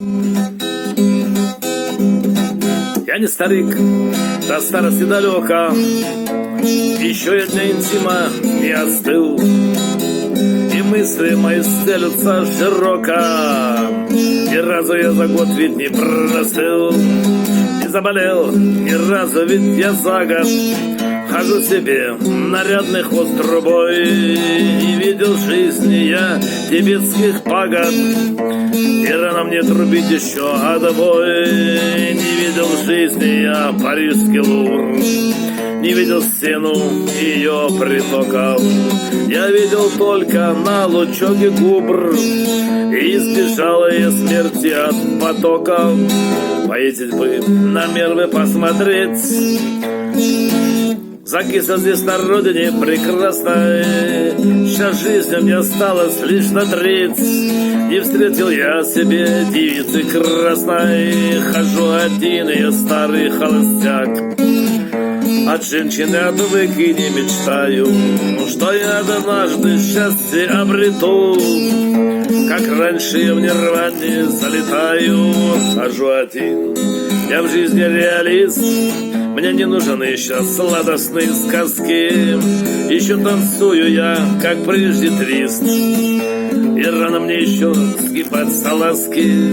Я не старик, до старости далеко, еще я для интима не остыл, и мысли мои стелются широко. Ни разу я за год ведь не простыл, не заболел ни разу, ведь я за год хожу себе нарядный хвост трубой. Не видел жизни я тибетских пагод, и рано мне трубить еще отбой. Не видел жизни я парижский Лувр, не видел стену ее притоков. Я видел только на лучоге Кубр, и избежала я смерти от потоков. Поездить бы на Мервы посмотреть, закисло здесь на родине прекрасной. Сейчас жизнь мне осталась лишь на треть, и встретил я себе девицы красной. Хожу один, я старый холостяк, от женщины отвык и не мечтаю, что я однажды счастье обрету. Как раньше я в нирване залетаю. Хожу один, я в жизни реалист, мне не нужны сейчас сладостные сказки. Еще танцую я, как прежде, трист, и рано мне еще сгибать салазки.